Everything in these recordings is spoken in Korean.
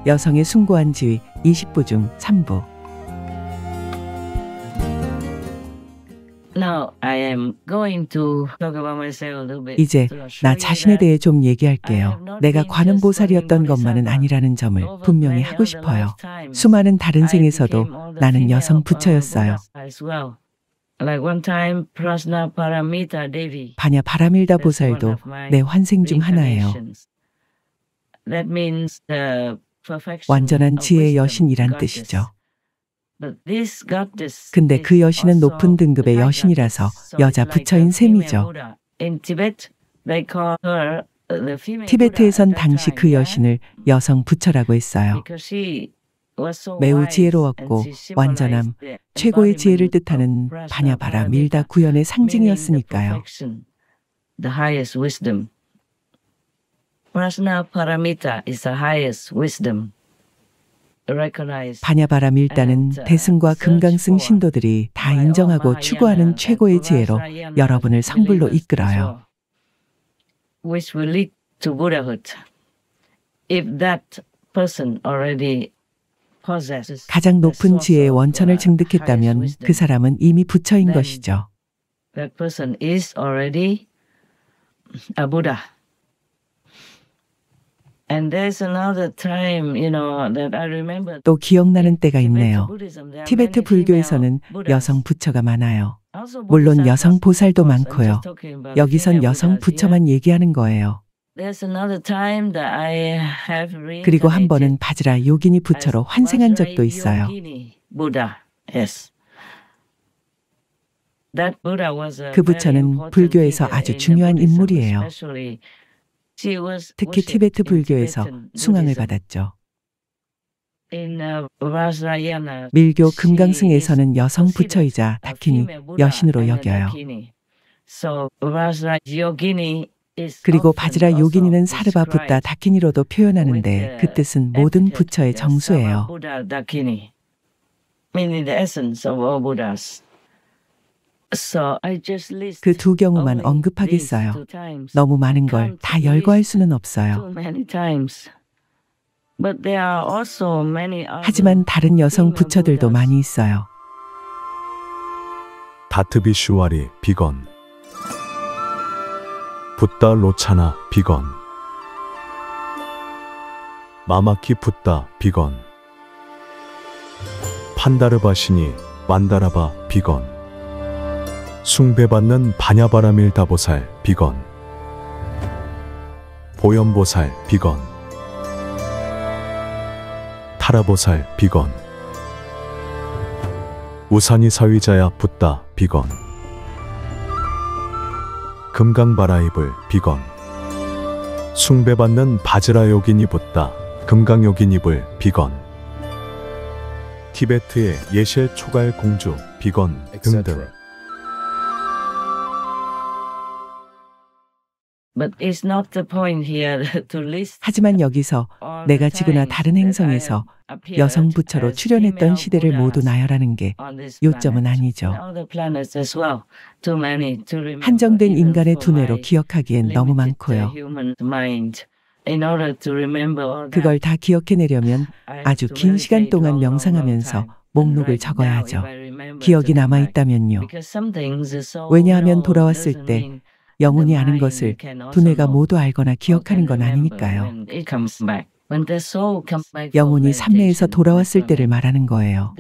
여성의 숭고한 지위 20부 중 3부. 이제 나 자신에 대해 좀 얘기할게요. 내가 관음보살이었던 것만은 아니라는 점을 분명히 하고 싶어요. 수많은 다른 생에서도 나는 여성 부처였어요. 바냐 바라밀다 보살도 내 환생 중 하나예요. 완전한 지혜의 여신이란 뜻이죠. 근데 그 여신은 높은 등급의 여신이라서 여자 부처인 셈이죠. 티베트에선 당시 그 여신을 여성 부처라고 했어요. 매우 지혜로웠고 완전함, 최고의 지혜를 뜻하는 바냐바라 밀다 구연의 상징이었으니까요. 바냐바라 밀다는 대승과 금강승 신도들이 다 인정하고 추구하는 최고의 지혜로 여러분을 성불로 이끌어요. 가장 높은 지혜의 원천을 증득했다면 그 사람은 이미 부처인 것이죠. 또 기억나는 때가 있네요. 티베트 불교에서는 여성 부처가 많아요. 물론 여성 보살도 많고요. 여기선 여성 부처만 얘기하는 거예요. 그리고 한 번은 바지라 요기니 부처로 환생한 적도 있어요. 그 부처는 불교에서 아주 중요한 인물이에요. 특히 티베트 불교에서 숭앙을 받았죠. 밀교 금강승에서는 여성 부처이자 다키니 여신으로 여겨요. 그리고 바지라 요기니는 사르바 붓다 다키니로도 표현하는데 그 뜻은 모든 부처의 정수예요. 그 두 경우만 언급하겠어요. 너무 많은 걸 다 열거할 수는 없어요. 하지만 다른 여성 부처들도 많이 있어요. 다트비슈와리 비건, 붓다 로차나 비건, 마마키 붓다 비건, 판다르바시니 만다라바 비건, 숭배받는 바냐바라밀다보살 비건, 보현보살 비건, 타라보살 비건, 우사니 사위자야 붓다 비건, 금강바라이불 비건, 숭배받는 바지라 요기니 붓다 금강요기니불 비건, 티베트의 예실 초갈 공주 비건 등등. 하지만 여기서 내가 지구나 다른 행성에서 여성 부처로 출연했던 시대를 모두 나열하는 게 요점은 아니죠. 한정된 인간의 두뇌로 기억하기엔 너무 많고요. 그걸 다 기억해내려면 아주 긴 시간 동안 명상하면서 목록을 적어야 하죠. 기억이 남아있다면요. 왜냐하면 돌아왔을 때 영혼이 아는 것을 두뇌가 모두 알거나 기억하는 건 아니니까요. 영혼이 삼매에서 돌아왔을 때를 말하는 거예요.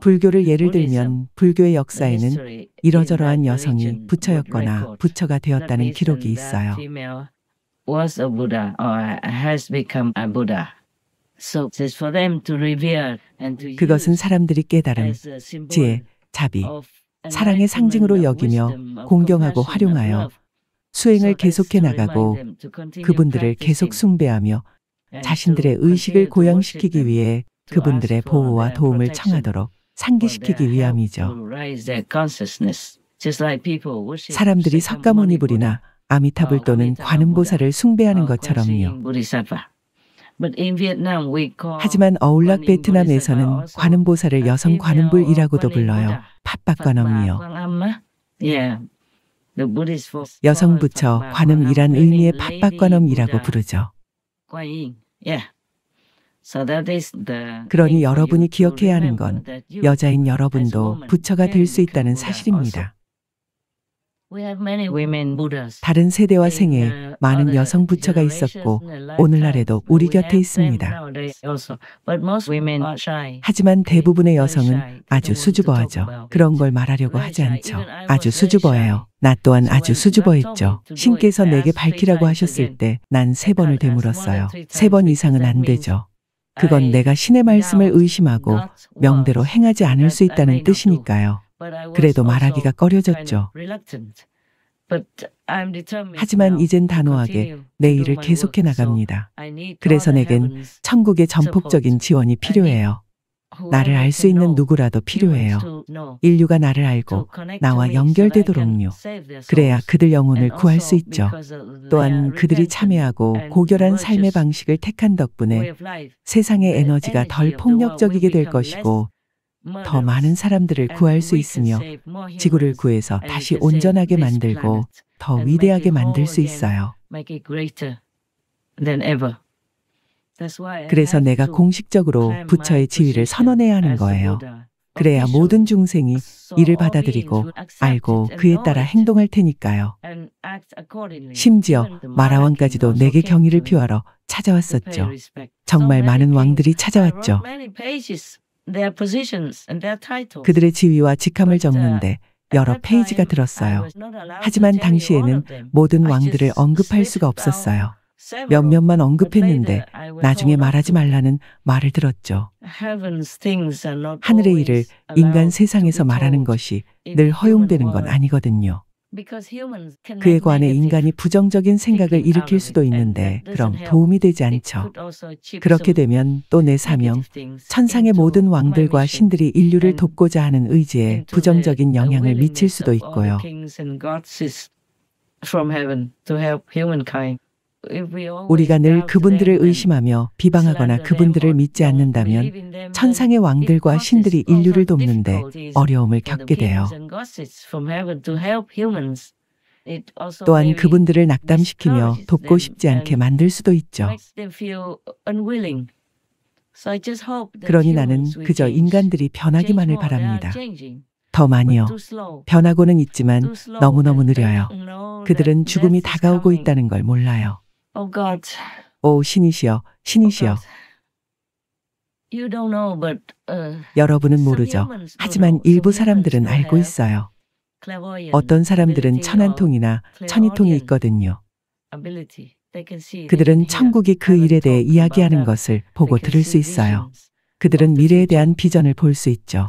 불교를 예를 들면 불교의 역사에는 이러저러한 여성이 부처였거나 부처가 되었다는 기록이 있어요. 그것은 사람들이 깨달음, 지혜, 자비, 사랑의 상징으로 여기며 공경하고 활용하여 수행을 계속해 나가고 그분들을 계속 숭배하며 자신들의 의식을 고양시키기 위해 그분들의 보호와 도움을 청하도록 상기시키기 위함이죠. 사람들이 석가모니불이나 아미타불 또는 관음보살을 숭배하는 것처럼요. 하지만 어울락 베트남에서는 관음보살을 여성 관음불이라고도 불러요. 팥박관엄이요. 여성 부처 관음이란 의미의 팥박관엄이라고 부르죠. 그러니 여러분이 기억해야 하는 건 여자인 여러분도 부처가 될 수 있다는 사실입니다. 다른 세대와 생애에 많은 여성 부처가 있었고 오늘날에도 우리 곁에 있습니다. 하지만 대부분의 여성은 아주 수줍어하죠. 그런 걸 말하려고 하지 않죠. 아주 수줍어해요. 나 또한 아주 수줍어했죠. 신께서 내게 밝히라고 하셨을 때 난 3번을 되물었어요. 3번 이상은 안 되죠. 그건 내가 신의 말씀을 의심하고 명대로 행하지 않을 수 있다는 뜻이니까요. 그래도 말하기가 꺼려졌죠. 하지만 이젠 단호하게 내 일을 계속해 나갑니다. 그래서 내겐 천국의 전폭적인 지원이 필요해요. 나를 알 수 있는 누구라도 필요해요. 인류가 나를 알고 나와 연결되도록요. 그래야 그들 영혼을 구할 수 있죠. 또한 그들이 참회하고 고결한 삶의 방식을 택한 덕분에 세상의 에너지가 덜 폭력적이게 될 것이고 더 많은 사람들을 구할 수 있으며 지구를 구해서 다시 온전하게 만들고 더 위대하게 만들 수 있어요. 그래서 내가 공식적으로 부처의 지위를 선언해야 하는 거예요. 그래야 모든 중생이 이를 받아들이고 알고 그에 따라 행동할 테니까요. 심지어 마라왕까지도 내게 경의를 표하러 찾아왔었죠. 정말 많은 왕들이 찾아왔죠. 그들의 지위와 직함을 적는데 여러 페이지가 들었어요. 하지만 당시에는 모든 왕들을 언급할 수가 없었어요. 몇몇만 언급했는데 나중에 말하지 말라는 말을 들었죠. 하늘의 일을 인간 세상에서 말하는 것이 늘 허용되는 건 아니거든요. 그에 관해 인간이 부정적인 생각을 일으킬 수도 있는데 그럼 도움이 되지 않죠. 그렇게 되면 또 내 사명, 천상의 모든 왕들과 신들이 인류를 돕고자 하는 의지에 부정적인 영향을 미칠 수도 있고요. 우리가 늘 그분들을 의심하며 비방하거나 그분들을 믿지 않는다면 천상의 왕들과 신들이 인류를 돕는데 어려움을 겪게 돼요. 또한 그분들을 낙담시키며 돕고 싶지 않게 만들 수도 있죠. 그러니 나는 그저 인간들이 변하기만을 바랍니다. 더 많이요. 변하고는 있지만 너무너무 느려요. 그들은 죽음이 다가오고 있다는 걸 몰라요. 오 신이시여, 신이시여. 여러분은 모르죠. 하지만 일부 사람들은 알고 있어요. 어떤 사람들은 천안통이나 천이통이 있거든요. 그들은 천국이 그 일에 대해 이야기하는 것을 보고 들을 수 있어요. 그들은 미래에 대한 비전을 볼 수 있죠.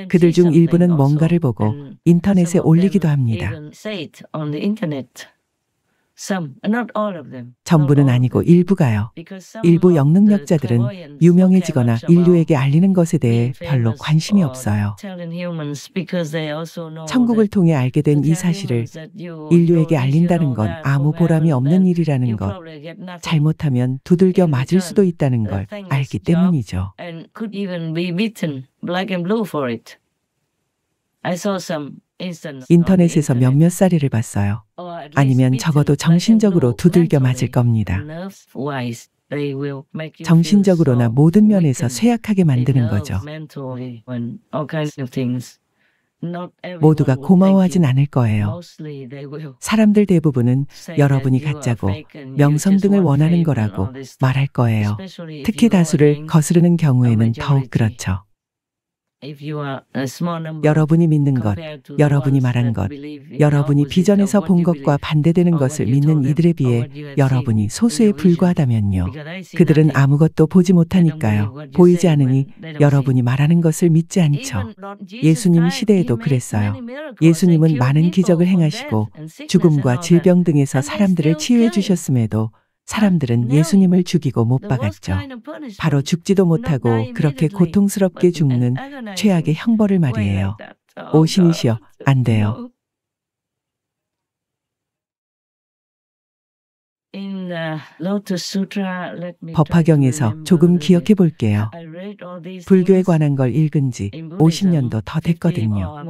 그들 중 일부는 뭔가를 보고 인터넷에 올리기도 합니다. 전부는 아니고 일부가요. 일부 영능력자들은 유명해지거나 인류에게 알리는 것에 대해 별로 관심이 없어요. 천국을 통해 알게 된 이 사실을 인류에게 알린다는 건 아무 보람이 없는 일이라는 것, 잘못하면 두들겨 맞을 수도 있다는 걸 알기 때문이죠. 인터넷에서 몇몇 사례를 봤어요. 아니면 적어도 정신적으로 두들겨 맞을 겁니다. 정신적으로나 모든 면에서 쇠약하게 만드는 거죠. 모두가 고마워하진 않을 거예요. 사람들 대부분은 여러분이 가짜고 명성 등을 원하는 거라고 말할 거예요. 특히 다수를 거스르는 경우에는 더욱 그렇죠. 여러분이 믿는 것, 여러분이 말한 것, 여러분이 비전에서 본 것과 반대되는 것을 믿는 이들에 비해 여러분이 소수에 불과하다면요. 그들은 아무것도 보지 못하니까요. 보이지 않으니 여러분이 말하는 것을 믿지 않죠. 예수님 시대에도 그랬어요. 예수님은 많은 기적을 행하시고 죽음과 질병 등에서 사람들을 치유해 주셨음에도 사람들은 예수님을 죽이고 못 박았죠. 바로 죽지도 못하고 그렇게 고통스럽게 죽는 최악의 형벌을 말이에요. 오 신이시여, 안 돼요. 법화경에서 조금 기억해 볼게요. 불교에 관한 걸 읽은 지 50년도 더 됐거든요.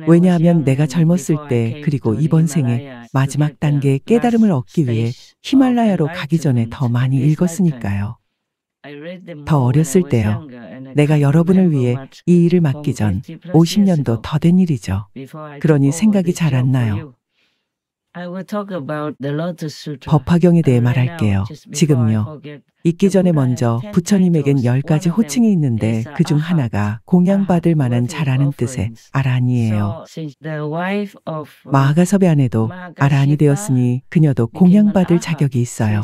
왜냐하면 내가 젊었을 때 그리고 이번 생에 마지막 단계의 깨달음을 얻기 위해 히말라야로 가기 전에 더 많이 읽었으니까요. 더 어렸을 때요. 내가 여러분을 위해 이 일을 맡기 전 50년도 더 된 일이죠. 그러니 생각이 잘 안 나요. 법화경에 대해 말할게요. 지금요. 읽기 전에 먼저 부처님에겐 10가지 호칭이 있는데 그중 하나가 공양받을 만한 잘하는 뜻의 아라한이에요. 마하가섭의 아내도 아라한이 되었으니 그녀도 공양받을 자격이 있어요.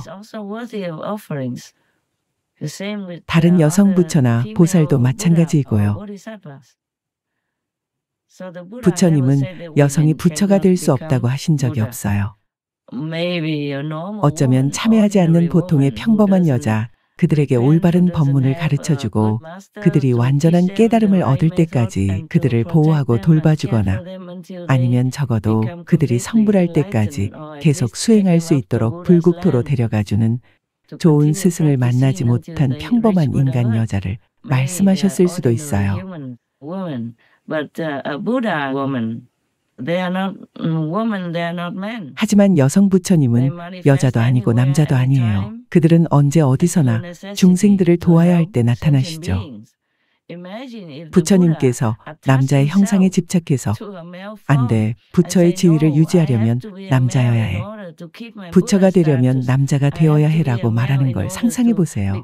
다른 여성 부처나 보살도 마찬가지이고요. 부처님은 여성이 부처가 될 수 없다고 하신 적이 없어요. 어쩌면 참여하지 않는 보통의 평범한 여자, 그들에게 올바른 법문을 가르쳐주고 그들이 완전한 깨달음을 얻을 때까지 그들을 보호하고 돌봐주거나 아니면 적어도 그들이 성불할 때까지 계속 수행할 수 있도록 불국토로 데려가주는 좋은 스승을 만나지 못한 평범한 인간 여자를 말씀하셨을 수도 있어요. 하지만 여성 부처님은 여자도 아니고 남자도 아니에요. 그들은 언제 어디서나 중생들을 도와야 할 때 나타나시죠. 부처님께서 남자의 형상에 집착해서 안 돼, 부처의 지위를 유지하려면 남자여야 해. 부처가 되려면 남자가 되어야 해라고 말하는 걸 상상해 보세요.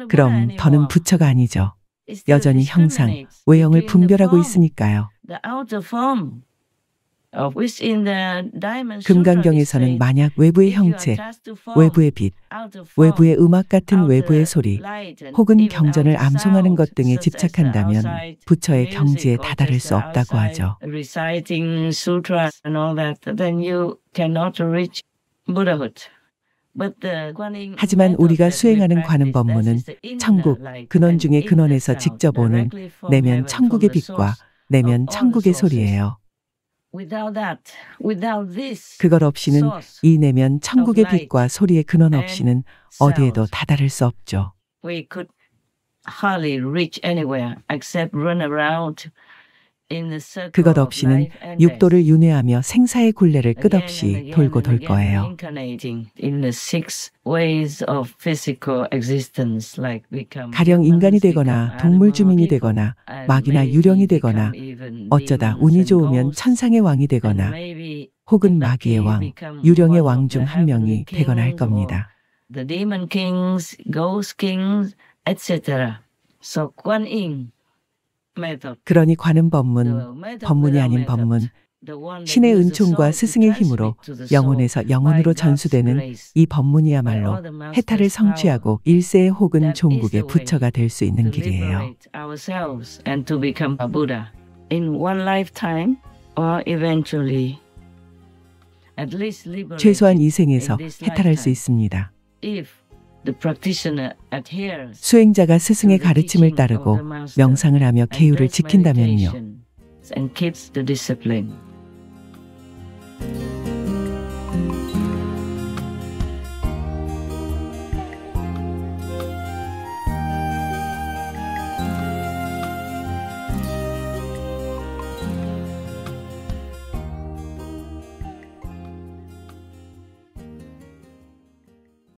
그럼 더는 부처가 아니죠. 여전히 형상, 외형을 분별하고 있으니까요. 금강경에서는 만약 외부의 형체, 외부의 빛, 외부의 음악 같은 외부의 소리, 혹은 경전을 암송하는 것 등에 집착한다면 부처의 경지에 다다를 수 없다고 하죠. 하지만 우리가 수행하는 관음 법문은 천국, 근원 중의 근원에서 직접 오는 내면 천국의 빛과 내면 천국의 소리예요. 그것 없이는 이 내면 천국의 빛과 소리의 근원 없이는 어디에도 다다를 수 없죠. 그것 없이는 육도를 윤회하며 생사의 굴레를 끝없이 돌고 돌 거예요. 가령 인간이 되거나 동물 주민이 되거나 마귀나 유령이 되거나 어쩌다 운이 좋으면 천상의 왕이 되거나 혹은 마귀의 왕, 유령의 왕 중 한 명이 되거나 할 겁니다. 그러니 관음 법문, 법문이 아닌 법문, 신의 은총과 스승의 힘으로 영혼에서 영혼으로 전수되는 이 법문이야말로 해탈을 성취하고 일세의 혹은 종국의 부처가 될 수 있는 길이에요. 최소한 이 생에서 해탈할 수 있습니다. 수행자가 스승의 가르침을 따르고 명상을 하며 계율을 지킨다면요.